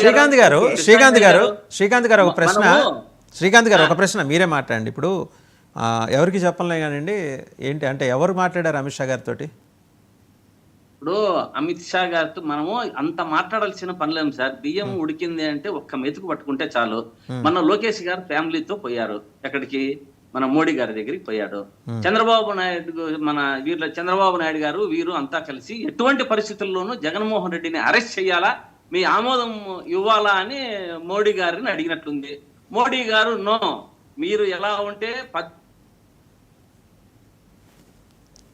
శ్రీకాంత్ గారు ఒక ప్రశ్న, శ్రీకాంత్ గారు ఒక ప్రశ్న మీరే మాట్లాడండి. ఇప్పుడు ఎవరికి చెప్పలే కానండి, ఏంటి అంటే ఎవరు మాట్లాడారు అమిత్ షా గారితో? ఇప్పుడు అమిత్ షా గారితో మనము అంత మాట్లాడాల్సిన పనిలేము సార్. బియ్యం ఉడికింది అంటే ఒక్క మెతుకు పట్టుకుంటే చాలు. మన లోకేష్ గారు ఫ్యామిలీతో పోయారు ఎక్కడికి, మన మోడీ గారి దగ్గరికి పోయాడు. చంద్రబాబు నాయుడు గారు వీరు అంతా కలిసి ఎటువంటి పరిస్థితుల్లోనూ జగన్మోహన్ రెడ్డిని అరెస్ట్ చేయాలా, మీ ఆమోదం ఇవ్వాలా అని మోడీ గారిని అడిగినట్లుంది. మోడీ గారు నో, మీరు ఎలా ఉంటే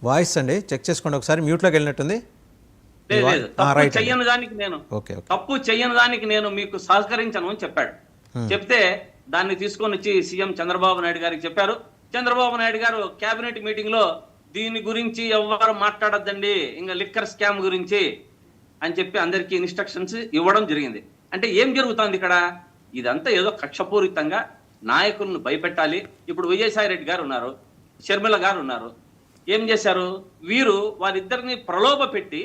వాయిస్ అండి చెక్ చేసుకోండి ఒకసారి, మ్యూట్లోకి వెళ్ళినట్టుంది. తప్పు చెయ్యని దానికి నేను మీకు సహకరించను అని చెప్పాడు. చెప్తే దాన్ని తీసుకొని వచ్చి సీఎం చంద్రబాబు నాయుడు గారికి చెప్పారు. చంద్రబాబు నాయుడు గారు కేబినెట్ మీటింగ్ లో దీని గురించి ఎవరు మాట్లాడద్దండి, ఇంకా లిక్కర్ స్కామ్ గురించి అని చెప్పి అందరికీ ఇన్స్ట్రక్షన్స్ ఇవ్వడం జరిగింది. అంటే ఏం జరుగుతుంది ఇక్కడ? ఇదంతా ఏదో కక్షపూరితంగా నాయకులను భయపెట్టాలి. ఇప్పుడు విజయసాయి రెడ్డి గారు ఉన్నారు, షర్మిల గారు ఉన్నారు. ఏం చేశారు వీరు? వారిద్దరిని ప్రలోభ పెట్టి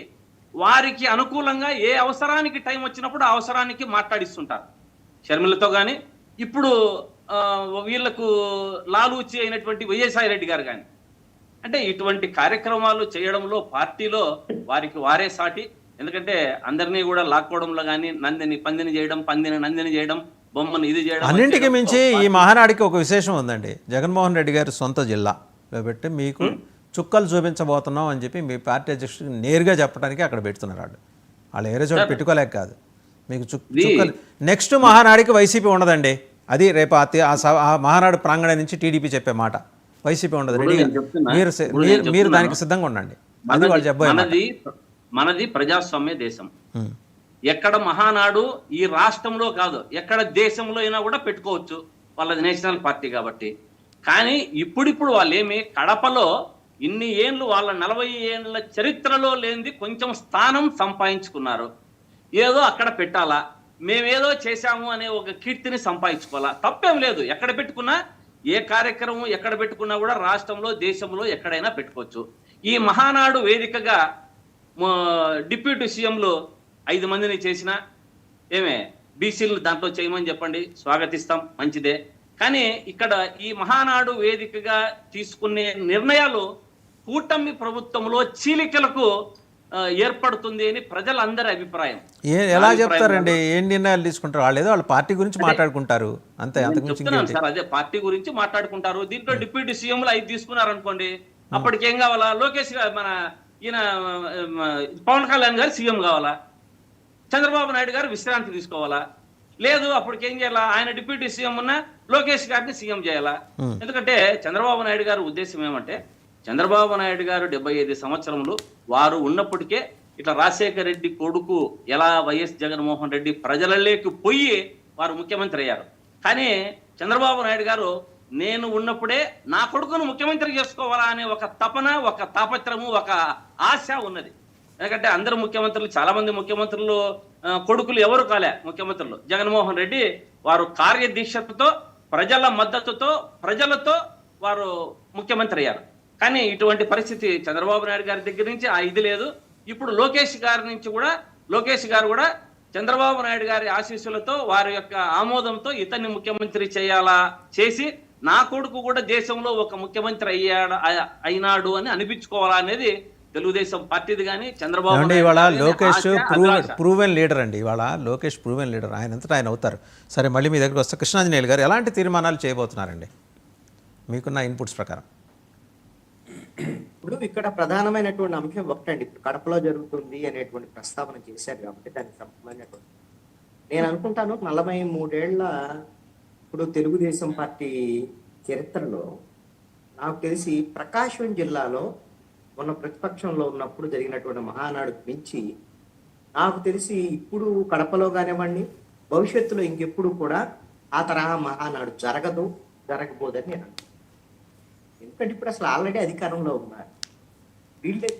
వారికి అనుకూలంగా ఏ అవసరానికి టైం వచ్చినప్పుడు ఆ అవసరానికి మాట్లాడిస్తుంటారు షర్మిలతో. కానీ ఇప్పుడు వీళ్లకు లాలూచి అయినటువంటి విజయసాయి రెడ్డి గారు కానీ, అంటే ఇటువంటి కార్యక్రమాలు చేయడంలో పార్టీలో వారికి వారే సాటి. ఎందుకంటే అందరినీ కూడా లాక్కోవడంలో కానీ నందిని పందిని చేయడం, పందిని నందిని చేయడం, బొమ్మను ఇది చేయడం. అన్నింటికి మించి ఈ మహానాడికి ఒక విశేషం ఉందండి. జగన్మోహన్ రెడ్డి గారి సొంత జిల్లాలో పెట్టి మీకు చుక్కలు చూపించబోతున్నాం అని చెప్పి మీ పార్టీ అధ్యక్షుడికి నేరుగా చెప్పడానికి అక్కడ పెడుతున్నారు. వాళ్ళు ఏరే చోట పెట్టుకోలేక కాదు, మీకు చుక్కలు. నెక్స్ట్ మహానాడికి వైసీపీ ఉండదండి. అది రేపు ఆ మహానాడు ప్రాంగణం నుంచి టీడీపీ చెప్పే మాట. వైసీపీ ఉండదు, రెడీగా మీరు దానికి సిద్ధంగా ఉండండి. అది వాళ్ళు చెప్పబోయే. మనది ప్రజాస్వామ్య దేశం. ఎక్కడ మహానాడు ఈ రాష్ట్రంలో కాదు, ఎక్కడ దేశంలో అయినా కూడా పెట్టుకోవచ్చు, వాళ్ళది నేషనల్ పార్టీ కాబట్టి. కానీ ఇప్పుడిప్పుడు వాళ్ళు ఏమి కడపలో ఇన్ని ఏళ్ళు, వాళ్ళ 40 ఏళ్ళ చరిత్రలో లేనిది కొంచెం స్థానం సంపాదించుకున్నారు. ఏదో అక్కడ పెట్టాలా, మేమేదో చేశాము అనే ఒక కీర్తిని సంపాదించుకోవాలా, తప్పేం లేదు. ఎక్కడ పెట్టుకున్నా, ఏ కార్యక్రమం ఎక్కడ పెట్టుకున్నా కూడా రాష్ట్రంలో దేశంలో ఎక్కడైనా పెట్టుకోవచ్చు. ఈ మహానాడు వేదికగా డిప్యూటీ సీఎంలు 5 మందిని చేసిన ఏమే బీసీలు దాంట్లో చేయమని చెప్పండి, స్వాగతిస్తాం, మంచిదే. కానీ ఇక్కడ ఈ మహానాడు వేదికగా తీసుకునే నిర్ణయాలు కూటమి ప్రభుత్వంలో చీలికలకు ఏర్పడుతుంది అని ప్రజలందరి అభిప్రాయం. ఎలా చెప్తారండి? ఏం నిర్ణయాలు తీసుకుంటారు వాళ్ళు? ఏదో వాళ్ళ పార్టీ గురించి మాట్లాడుకుంటారు అంతే. సార్ అదే పార్టీ గురించి మాట్లాడుకుంటారు. దీంట్లో డిప్యూటీ సీఎంలు 5 తీసుకున్నారు అనుకోండి, అప్పటికి ఏం కావాలా? లోకేష్ మన ఈయన పవన్ కళ్యాణ్ గారు సీఎం కావాలా, చంద్రబాబు నాయుడు గారు విశ్రాంతి తీసుకోవాలా? లేదు, అప్పటికి ఏం చేయాలా? ఆయన డిప్యూటీ సీఎం ఉన్న లోకేష్ గారిని సీఎం చేయాలా? ఎందుకంటే చంద్రబాబు నాయుడు గారి ఉద్దేశం ఏమంటే, చంద్రబాబు నాయుడు గారు 75 సంవత్సరములు వారు ఉన్నప్పటికే ఇట్లా రాజశేఖర రెడ్డి కొడుకు ఎలా వైఎస్ జగన్మోహన్ రెడ్డి ప్రజలలోకి పోయి వారు ముఖ్యమంత్రి అయ్యారు. కానీ చంద్రబాబు నాయుడు గారు నేను ఉన్నప్పుడే నా కొడుకును ముఖ్యమంత్రి చేసుకోవాలా అనే ఒక తపన, ఒక తాపత్రము, ఒక ఆశ ఉన్నది. ఎందుకంటే అందరు ముఖ్యమంత్రులు, చాలా మంది ముఖ్యమంత్రులు కొడుకులు ఎవరు కాలే ముఖ్యమంత్రులు. జగన్మోహన్ రెడ్డి వారు కార్యదీక్షతో, ప్రజల మద్దతుతో, ప్రజలతో వారు ముఖ్యమంత్రి అయ్యారు. కానీ ఇటువంటి పరిస్థితి చంద్రబాబు నాయుడు గారి దగ్గర నుంచి ఇది లేదు. ఇప్పుడు లోకేష్ గారు కూడా చంద్రబాబు నాయుడు గారి ఆశీస్సులతో, వారి యొక్క ఆమోదంతో ఇతన్ని ముఖ్యమంత్రి చేసి నా కొడుకు కూడా దేశంలో ఒక ముఖ్యమంత్రి అయినాడు అని అనిపించుకోవాలా అనేది తెలుగుదేశం పార్టీది. కానీ చంద్రబాబు ఇవాళ లోకేష్ ప్రూవెన్ లీడర్ అండి. ఇవాళ లోకేష్ ప్రూవెన్ లీడర్, ఆయనంతటా ఆయన అవుతారు. సరే, మళ్ళీ మీ దగ్గరకు వస్తే కృష్ణాంజనేయులు గారు ఎలాంటి తీర్మానాలు చేయబోతున్నారండి మీకున్న ఇన్పుట్స్ ప్రకారం? ఇప్పుడు ఇక్కడ ప్రధానమైనటువంటి అంశం ఒకటండి, ఇప్పుడు కడపలో జరుగుతుంది అనేటువంటి ప్రస్తావన చేశారు కాబట్టి దానికి సంబంధించినటువంటి నేను అనుకుంటాను 43 ఏళ్ల ఇప్పుడు తెలుగుదేశం పార్టీ చరిత్రలో నాకు తెలిసి ప్రకాశం జిల్లాలో మొన్న ప్రతిపక్షంలో ఉన్నప్పుడు జరిగినటువంటి మహానాడుకు మించి నాకు తెలిసి ఇప్పుడు కడపలో కానివ్వండి, భవిష్యత్తులో ఇంకెప్పుడు కూడా ఆ తరహా మహానాడు జరగబోదని నేను అనుకుంటున్నాను. ఎందుకంటే ఇప్పుడు అసలు ఆల్రెడీ అధికారంలో ఉన్నారు వీళ్ళే.